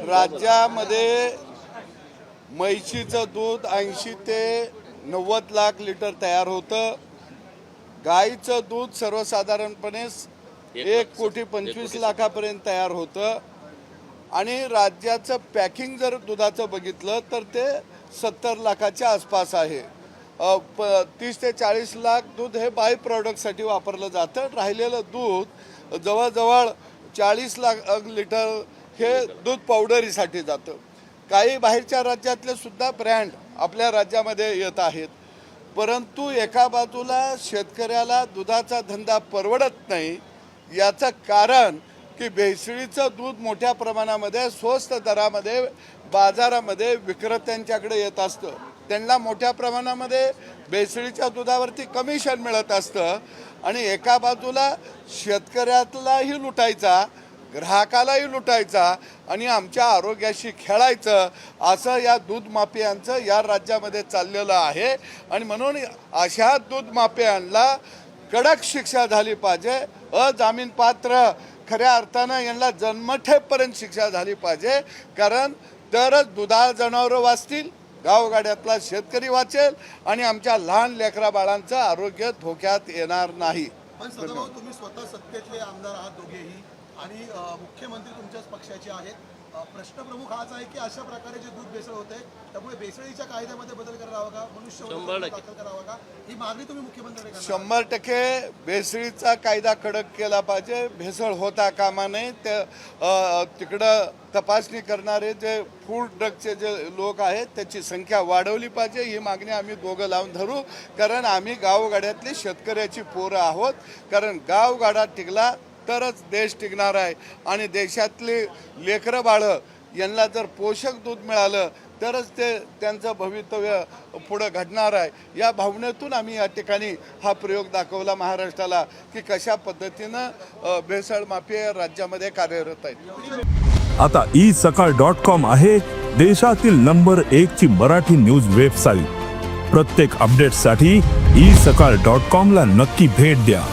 राज्यामध्ये म्हैशीचं दूध 80 ते 90 लाख लिटर तयार होतं. गाईचं दूध सर्वसाधारणपणे 1,25 लाखापर्यंत तयार होतं आणि राज्याचं पॅकिंग जर दुधाचं बघितलं तर ते 70 लाखाच्या आसपास आहे. 30 ते 40 लाख दूध हे बाय प्रॉडक्टसाठी वापरलं जातं. राहिलेलं दूध जवळजवळ 40 लाख लिटर हे दूध पावडरीसाठी जातं. काही बाहेरच्या राज्यातले सुद्धा ब्रँड आपल्या राज्यामध्ये येत आहेत, परंतु एका बाजूला शेतकऱ्याला दुधाचा धंदा परवडत नाही. याचं कारण की भेसळीचं दूध मोठ्या प्रमाणामध्ये स्वस्त दरामध्ये बाजारामध्ये विक्रेत्यांच्याकडे येत असतं. त्यांना मोठ्या प्रमाणामध्ये भेसळीच्या दुधावरती कमिशन मिळत असतं आणि एका बाजूला शेतकऱ्यालाही लुटायचा, ग्राहकालाही लुटायचा आणि आमच्या आरोग्याशी खेळायचं, असं या दूध माफियांचं या राज्यामध्ये चाललेलं आहे. आणि म्हणून अशा दूध माफियांना कडक शिक्षा झाली पाहिजे. अजामीनपात्र खऱ्या अर्थानं यांना जन्मठेपर्यंत शिक्षा झाली पाहिजे, कारण तरच दुधाळ जनावरं वाचतील, गावगाड्यातला शेतकरी वाचेल आणि आमच्या लहान लेकरा बाळांचं आरोग्य धोक्यात येणार नाही. पण सदाभाऊ, तुम्ही स्वतः सत्तेतले आमदार आहात दोघेही आणि मुख्यमंत्री तुमच्याच पक्षाचे आहेत. प्रश्न प्रमुख हाच आहे की अशा प्रकारे जे दूध भेसळ होते त्यामुळे भेसळीच्या कायद्यामध्ये बदल करावा का, मनुष्यवळ दाखल करावा का, ही मागणी तुम्ही मुख्यमंत्र्यांकडे 100% भेसळीचा कायदा कडक केला पाहिजे. भेसळ होता कामा नये. तिकडं तपासणी करणारे जे फूड ड्रगचे जे लोक आहेत त्याची संख्या वाढवली पाहिजे. ही मागणी आम्ही दोघं लावून धरू, कारण आम्ही गावगाड्यातली शेतकऱ्याची पोरं आहोत. कारण गावगाडा टिकला तरच देश टिकणार आहे आणि देशातली लेकरं बाळं यांना जर पोषक दूध मिळालं तरच ते त्यांचं भवितव्य पुढं घडणार आहे. या भावनेतून आम्ही या ठिकाणी हा प्रयोग दाखवला महाराष्ट्राला की कशा पद्धतीनं भेसळ माफिया राज्यामध्ये कार्यरत आहेत. आता isakal.com आहे देशातील नंबर 1 ची मराठी न्यूज वेबसाईट. प्रत्येक अपडेटसाठी isakal.com ला नक्की भेट द्या.